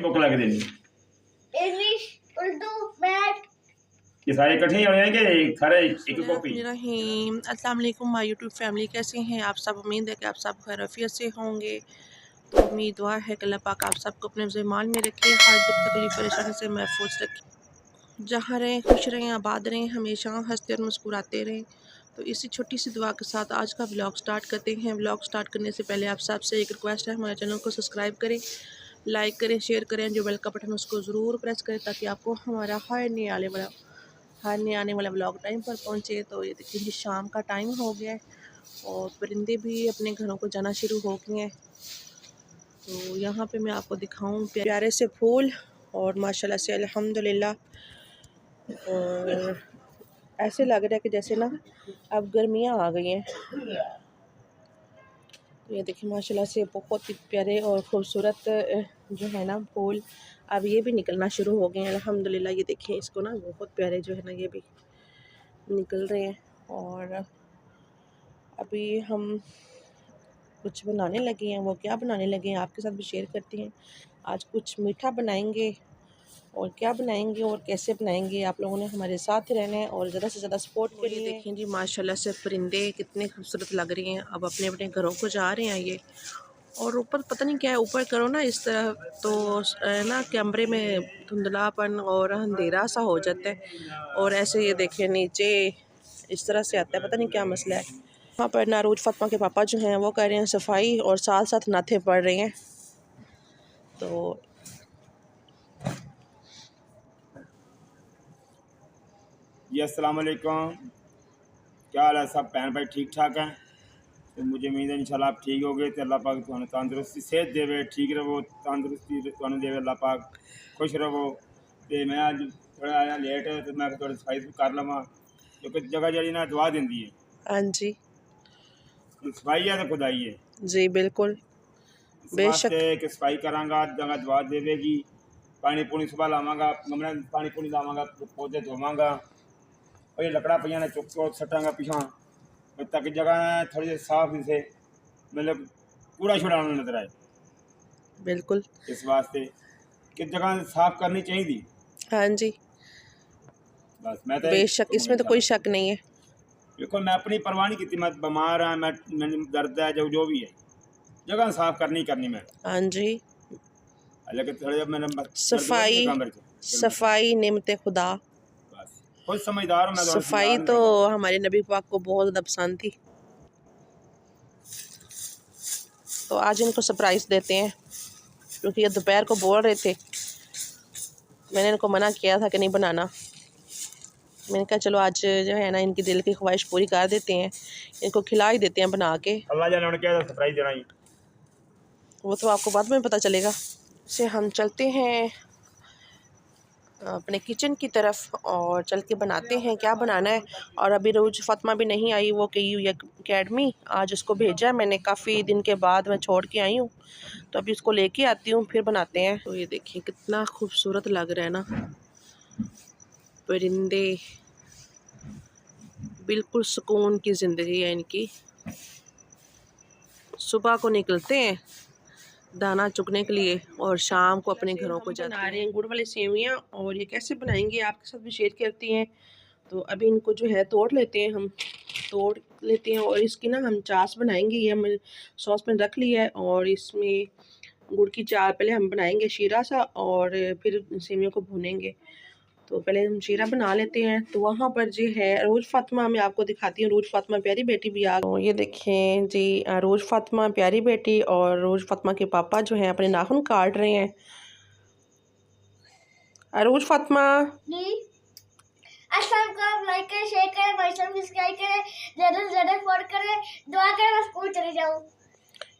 Book लग देनी English, Urdu, math. ये सारे इकट्ठे ही होने के सारे एक कॉपी। अस्सलाम वालेकुम माय यूट्यूब फैमिली, कैसे हैं आप सब। उम्मीद है कि आप सब खैरियत से होंगे। तो उम्मीद दुआ है कि अल्लाह पाक आप सबको अपने ज़मान में रखे, हर दुख तकलीफ परेशानी से महफूज रखे। जहाँ रहें खुश रहें, आबाद रहें, हमेशा हंसते और मुस्कुराते रहें। तो इसी छोटी सी दुआ के साथ आज का व्लॉग स्टार्ट करते हैं। व्लॉग स्टार्ट करने से पहले आप सबसे एक रिक्वेस्ट है, हमारे चैनल को सब्सक्राइब करें, लाइक करें, शेयर करें, जो बेल का बटन उसको ज़रूर प्रेस करें ताकि आपको हमारा हर नए आने वाला व्लॉग टाइम पर पहुँचे। तो ये देखिए जी शाम का टाइम हो गया है और परिंदे भी अपने घरों को जाना शुरू हो गए हैं। तो यहाँ पे मैं आपको दिखाऊं प्यारे से फूल और माशाल्लाह से अल्हम्दुलिल्लाह। और ऐसे लग रहा है कि जैसे ना अब गर्मियाँ आ गई हैं। तो ये देखिए माशाल्लाह से बहुत ही प्यारे और ख़ूबसूरत जो है ना फूल अब ये भी निकलना शुरू हो गए हैं अल्हम्दुलिल्लाह। ये देखिए इसको ना बहुत प्यारे जो है ना ये भी निकल रहे हैं। और अभी हम कुछ बनाने लगे हैं। वो क्या बनाने लगे हैं आपके साथ भी शेयर करते हैं। आज कुछ मीठा बनाएंगे और क्या बनाएंगे और कैसे बनाएंगे, आप लोगों ने हमारे साथ ही रहना है और ज़्यादा से ज़्यादा सपोर्ट करिए। देखें जी माशाल्लाह से परिंदे कितने खूबसूरत लग रहे हैं। अब अपने अपने घरों को जा रहे हैं ये। और ऊपर पता नहीं क्या है, ऊपर करो ना इस तरह तो ना कैमरे में धुंधलापन और अंधेरा सा हो जाता है। और ऐसे ये देखिए नीचे इस तरह से आता है, पता नहीं क्या मसला है। वहाँ पर नारूज फातिमा के पापा जो हैं वो कर रहे हैं सफाई और साथ साथ नाथे पढ़ रहे हैं। तो जी अस्सलाम वालेकुम, क्या हाल है सब बहन भाई, ठीक ठाक हैं। तो मुझे उम्मीद है इंशाल्लाह आप ठीक हो गए। तो अल्लाह पाक तुहानू तंदुरुस्ती सेहत देवे, ठीक रहो, तंदुरुस्ती तुहानू देवे अल्लाह पाक, खुश रहो। तो मैं अज थोड़ा आया लेट तो मैं थोड़ी सफाई कर लवां क्योंकि जगह जी ना दुआ देंदी है। हाँ जी, सफाई है तो खुदाई है। जी बिल्कुल, इस बेशक। वास्ते कि सफाई करांगा जगह दुआ देवेगी। पानी पूनी सुबह लावांगा, गमले में पानी पूनी लावांगा, पौधे धोवांगा और ये लकड़ा पईयां ने चुक के सटांगा पिछा ताकि जगह थोड़ी सी साफ दिसे, मतलब कूड़ा छुड़ा ना नजर आए। बिल्कुल, इस वास्ते कि जगह साफ करनी चाहिए। हाँ जी, बस मैं तो बेशक, इसमें तो कोई शक नहीं है। देखो मैं अपनी परवाह नहीं की, मैं बीमार हाँ, मैंने दर्द है, जो भी है जगह साफ करनी करनी मैं। हाँ जी, लेकिन थोड़ा जब मैंने सफाई सफाई नेमते खुदा। बस खुद समझदार हूँ मैं, तो सफाई तो हमारे नबी पाक को बहुत ज़्यादा पसंद थी। तो आज इनको सरप्राइज़ देते हैं क्योंकि ये दोपहर को बोल रहे थे। मैंने इनको मना किया था कि नहीं बनाना। मैंने कहा चलो आज जो है ना इनकी दिल की ख्वाहिश पूरी कर देते हैं, इनको खिला ही देते हैं बना के। अल्लाह जाने उन्हें क्या सरप्राइज देना ही। वो तो आपको बाद में पता चलेगा। से हम चलते हैं अपने किचन की तरफ और चल के बनाते हैं क्या बनाना है। और अभी रोज फातिमा भी नहीं आई, वो गई हुई अकेडमी। आज उसको भेजा है मैंने, काफ़ी दिन के बाद मैं छोड़ के आई हूँ। तो अभी उसको लेके आती हूँ फिर बनाते हैं। तो ये देखिए कितना खूबसूरत लग रहा है ना परिंदे, बिल्कुल सुकून की ज़िंदगी है इनकी। सुबह को निकलते हैं दाना चुगने के लिए और शाम को अपने घरों को जाते हैं। बना रहे हैं गुड़ वाली सेवियाँ और ये कैसे बनाएंगे आपके साथ भी शेयर करती हैं। तो अभी इनको जो है तोड़ लेते हैं और इसकी ना हम चास बनाएंगे। ये हमने सॉस पैन रख लिया है और इसमें गुड़ की चाय पहले हम बनाएंगे शीरा सा और फिर सेवियों को भूनेंगे। तो पहले हम शीरा बना लेते हैं। तो वहाँ पर जो है रोज फातिमा, मैं आपको दिखाती हूँ, रोज फातिमा प्यारी बेटी भी आ। तो ये देखें जी रोज फातिमा प्यारी बेटी और रोज फातिमा के पापा जो हैं अपने नाखून काट रहे हैं। रोज फातिमा लाइक करें, शेयर करें, भाई साहब सब्सक्राइब करें, ज़्यादा से ज़्यादा सपोर्ट करें, दुआ करें मैं स्कूल चले जाऊँ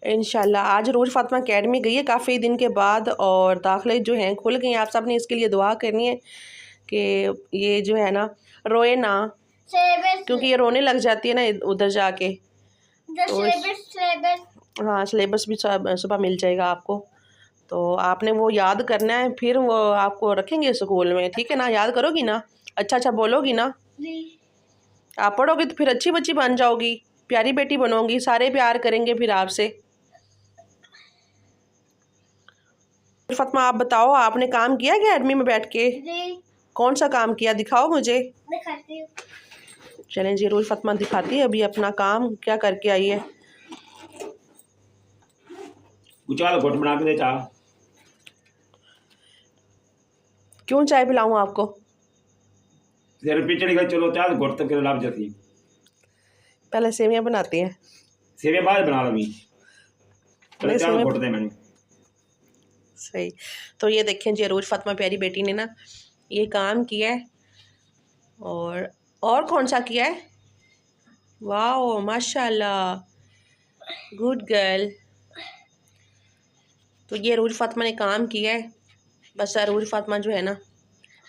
इंशाल्लाह। आज रोज फातिमा अकेडमी गई है काफ़ी दिन के बाद और दाखिले जो हैं खुल गए हैं। आप सब ने इसके लिए दुआ करनी है कि ये जो है ना रोए ना, क्योंकि ये रोने लग जाती है ना उधर जाके। हाँ सिलेबस भी सुबह मिल जाएगा आपको। तो आपने वो याद करना है, फिर वो आपको रखेंगे स्कूल में, ठीक है ना। याद करोगी ना, अच्छा अच्छा बोलोगी ना। आप पढ़ोगी तो फिर अच्छी बच्ची बन जाओगी, प्यारी बेटी बनोगी, सारे प्यार करेंगे फिर आपसे। फातिमा आप बताओ, आपने काम किया अकेडमी में बैठ के? जी कौन सा काम किया, दिखाओ मुझे। दिखाती हूँ। चलें जी, रोज फातिमा दिखाती है अभी अपना काम क्या करके आई है। चाय घुट बना के दे चाह। क्यों चाय पिलाऊं आपको? तेरे पीछे निकल चलो चाह घुट तक लाभ जाती। पहले सेवियां बनाते हैं। सेवे बाद बना लो। नहीं, चाह सेवियां घुट दे मैंने। सही। तो ये देखें जी, अरूज फातिमा प्यारी बेटी ने ना ये काम किया है। और कौन सा किया है? वाह माशाल्लाह, गुड गर्ल। तो ये अरूज फातिमा ने काम किया है। बस अरूज फातिमा जो है ना,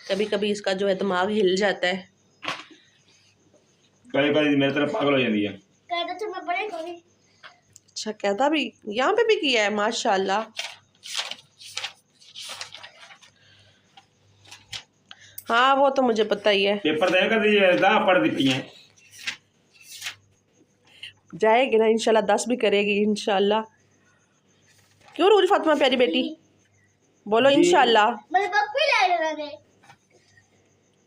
कभी कभी इसका जो है दिमाग हिल जाता है। कभी कभी मेरी तरफ पागल हो जाती है। कहते तो मैं बड़े कोई। अच्छा, कहता भी यहाँ पे भी किया है माशाल्लाह। हाँ वो तो मुझे पता ही है। पेपर दे कर दीजिए दा पढ़ दी पई हैं। जाएगी ना इंशाल्लाह, 10 भी करेगी इंशाल्लाह। क्यों रूज फातिमा प्यारी बेटी, बोलो जी। इंशाल्लाह। मेरे बुक भी ले रहे थे।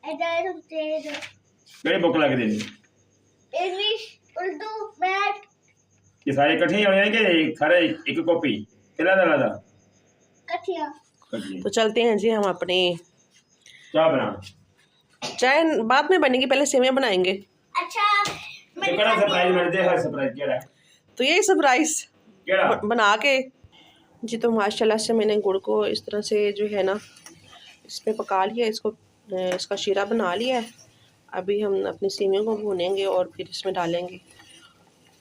ऐसा तेरे मेरी बुक लग देनी। इंग्लिश, उर्दू, मैथ ये सारे इकट्ठे ही होने हैं कि सारे एक कॉपी अलग कठिया। तो चलते हैं जी हम अपने। चाह बना चाय बाद में बनेगी, पहले सेवियां बनाएंगे। अच्छा केड़ा सरप्राइज मैंने दे हर सरप्राइज केड़ा है तो यही सरप्राइज केड़ा बना के जी। तो माशाल्लाह से मैंने गुड़ को इस तरह से जो है ना इसमें पका लिया, इसको इसका शीरा बना लिया है। अभी हम अपनी सेवियों को भूनेंगे और फिर इसमें डालेंगे।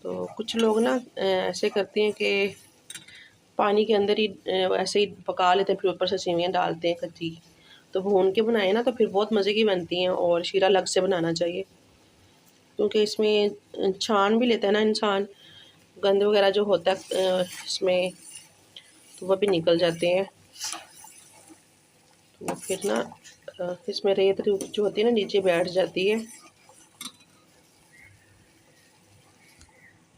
तो कुछ लोग ना ऐसे करते हैं कि पानी के अंदर ही ऐसे ही पका लेते हैं, फिर ऊपर से सेवियां डालते हैं कच्ची। तो भून के बनाए ना तो फिर बहुत मज़े की बनती हैं। और शीरा अलग से बनाना चाहिए, क्योंकि इसमें छान भी लेता है ना इंसान, गंद वगैरह जो होता है इसमें तो वह भी निकल जाते हैं। तो फिर ना इसमें रेत जो होती है ना नीचे बैठ जाती है।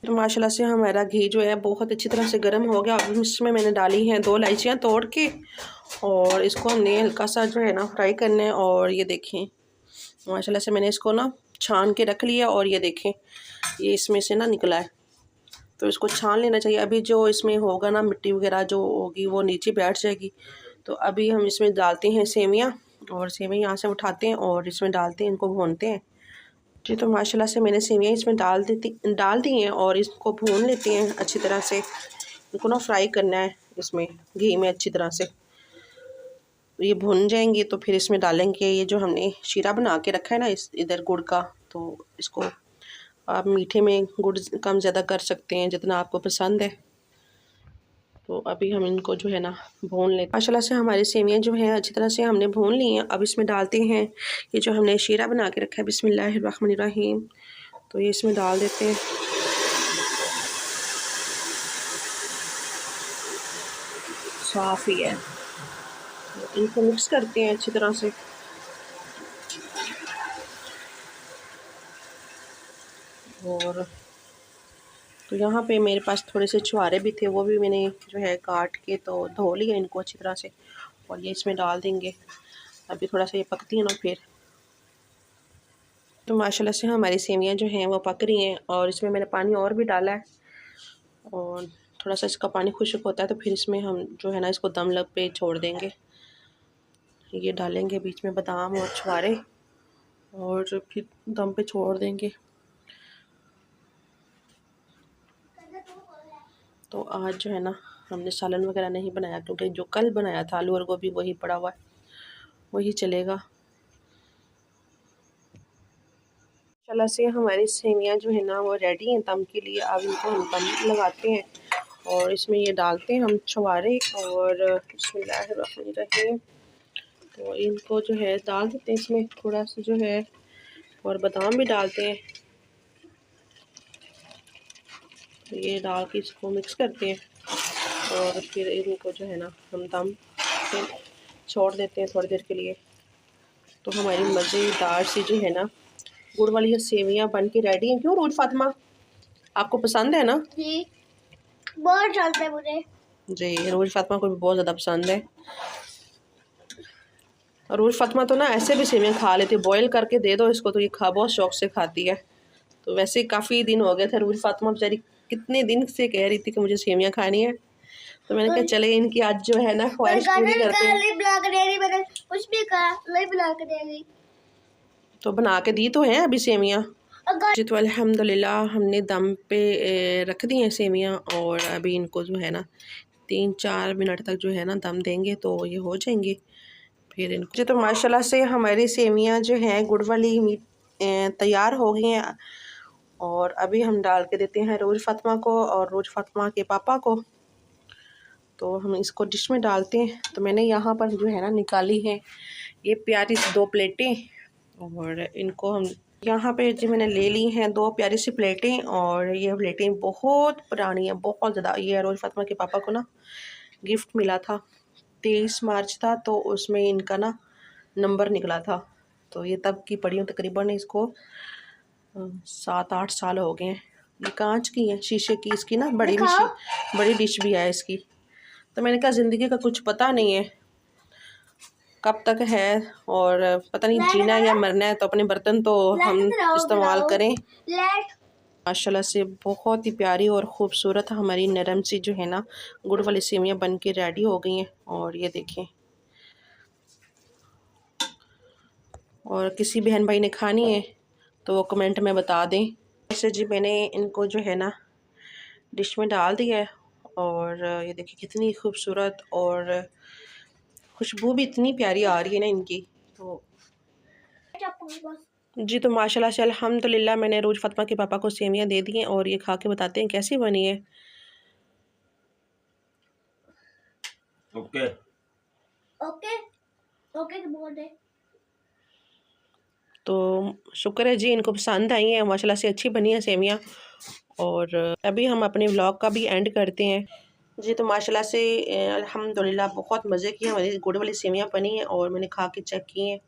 तो माशाल्लाह से हमारा घी जो है बहुत अच्छी तरह से गर्म हो गया। अब इसमें मैंने डाली हैं 2 इलायचियाँ तोड़ के, और इसको हमने हल्का सा जो है ना फ्राई करना है। और ये देखें माशाल्लाह से मैंने इसको ना छान के रख लिया, और ये देखें ये इसमें से ना निकला है। तो इसको छान लेना चाहिए। अभी जो इसमें होगा ना मिट्टी वगैरह जो होगी वो नीचे बैठ जाएगी। तो अभी हम इसमें डालते हैं सेवियाँ, और सेवियाँ यहाँ से उठाते हैं और इसमें डालते हैं, इनको भूनते हैं जी। तो माशाल्लाह से मैंने सेवियाँ इसमें डाल दी हैं, और इसको भून लेते हैं अच्छी तरह से। इनको ना फ्राई करना है इसमें घी में अच्छी तरह से। ये भुन जाएंगे तो फिर इसमें डालेंगे ये जो हमने शीरा बना के रखा है ना इधर गुड़ का। तो इसको आप मीठे में गुड़ कम ज़्यादा कर सकते हैं जितना आपको पसंद है। तो अभी हम इनको जो है ना भून लेते हैं। माशाल्लाह से हमारी सेवियां जो है अच्छी तरह से हमने भून ली हैं। अब इसमें डालते हैं ये जो हमने शीरा बना के रखा है। बिस्मिल्लाहिर्रहमानिर्रहीम। तो ये इसमें डाल देते हैं। साफ़ ही है, इनको मिक्स करते हैं अच्छी तरह से। और तो यहाँ पे मेरे पास थोड़े से छुहारे भी थे, वो भी मैंने जो है काट के तो धो लिया इनको अच्छी तरह से, और ये इसमें डाल देंगे। अभी थोड़ा सा ये पकती हैं ना फिर। तो माशाल्लाह से हमारी सेवियां जो हैं वो पक रही हैं, और इसमें मैंने पानी और भी डाला है। और थोड़ा सा इसका पानी खुश्क होता है तो फिर इसमें हम जो है ना इसको दम लग पे छोड़ देंगे। ये डालेंगे बीच में बादाम और छुहारे, और फिर दम पे छोड़ देंगे। तो आज जो है ना हमने सालन वगैरह नहीं बनाया, क्योंकि जो कल बनाया था आलू और गोभी वही पड़ा हुआ है, वही चलेगा। माशाल्लाह से हमारी सेवियां जो है ना वो रेडी हैं दम के लिए। अब इनको हम दम लगाते हैं, और इसमें ये डालते हैं हम छुहारे और बिस्मिल्लाहिर्रहमानिर्रहीम। तो इनको जो है डाल देते हैं इसमें थोड़ा सा जो है, और बादाम भी डालते हैं। तो ये डाल के इसको मिक्स करते हैं, और फिर इनको जो है ना हम दम पे छोड़ देते हैं थोड़ी देर के लिए। तो हमारी मज़ेदार सी जो है ना गुड़ वाली ये सेवियां बन के रेडी हैं। क्यों रोज फातिमा, आपको पसंद है ना? जी बहुत चलते मुझे। जी, रोज़ फातिमा को भी बहुत ज़्यादा पसंद है। और रोज़ फातिमा तो ना ऐसे भी सेवियाँ खा लेती है, बॉयल करके दे दो इसको तो ये बहुत शौक से खाती है। तो वैसे काफ़ी दिन हो गए थे, रोज़ फातिमा बेचारी कितने दिन से कह रही थी कि मुझे सेवियाँ खानी है। तो मैंने कहा चले इनकी आज जो है ना ख्वाहिश पूरी करते हैं। मैंने कुछ भी कहा, नहीं बना के दे रही। तो बना के दी तो है अभी सेवियाँ जी। तो अल्हम्दुलिल्लाह हमने दम पे रख दी हैं सेवियाँ और अभी इनको जो है ना 3-4 मिनट तक जो है ना दम देंगे तो ये हो जाएंगी फिर इनको जी। तो माशाल्लाह से हमारी सेवियाँ जो हैं गुड़ वाली तैयार हो गई हैं और अभी हम डाल के देते हैं रोज़ फातिमा को और रोज़ फातिमा के पापा को। तो हम इसको डिश में डालते हैं। तो मैंने यहाँ पर जो है ना निकाली है ये प्यारी सी 2 प्लेटें और इनको हम यहाँ पे जी मैंने ले ली हैं 2 प्यारी सी प्लेटें और ये प्लेटें बहुत पुरानी हैं, बहुत ज़्यादा। ये रोज़ फातिमा के पापा को ना गिफ्ट मिला था, 23 मार्च था तो उसमें इनका ना नंबर निकला था। तो ये तब की पड़ी हूँ, तकरीबन इसको 7-8 साल हो गए हैं। ये कांच की है, शीशे की, इसकी ना बड़ी डिश भी है इसकी। तो मैंने कहा ज़िंदगी का कुछ पता नहीं है कब तक है और पता नहीं जीना या मरना है, तो अपने बर्तन तो हम इस्तेमाल करें। माशाल्लाह से बहुत ही प्यारी और ख़ूबसूरत हमारी नरम सी जो है ना गुड़ वाली सेवियाँ बन के रेडी हो गई हैं। और ये देखें, और किसी बहन भाई ने खानी है तो वो कमेंट में बता दें। ऐसे जी मैंने इनको जो है ना डिश में डाल दिया है और ये देखिए कितनी खूबसूरत और खुशबू भी इतनी प्यारी आ रही है ना इनकी। तो जी तो माशाल्लाह से अल्हम्दुलिल्लाह मैंने रोज़ फातिमा के पापा को सेवियाँ दे दी हैं और ये खा के बताते हैं कैसी बनी है। ओके ओके ओके बोल दे। तो शुक्र है जी इनको पसंद आई है, माशाल्लाह से अच्छी बनी है सेवियाँ। और अभी हम अपने व्लॉग का भी एंड करते हैं जी। तो माशाल्लाह से अल्हम्दुलिल्लाह बहुत मज़े की हमारी गुड़ वाली सेवियाँ बनी हैं और मैंने खा के चेक की हैं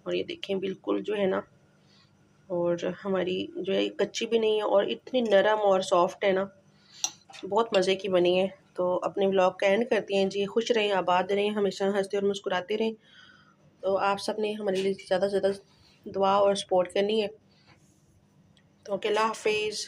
और ये देखें बिल्कुल जो है ना, और हमारी जो है कच्ची भी नहीं है और इतनी नरम और सॉफ्ट है ना, बहुत मज़े की बनी है। तो अपने व्लॉग का एंड करती हैं जी। खुश रहें, आबाद रहें, हमेशा हंसते और मुस्कुराते रहें। तो आप सब ने हमारे लिए ज़्यादा से ज़्यादा दुआ और सपोर्ट करनी है। तो अल्लाह हाफिज़।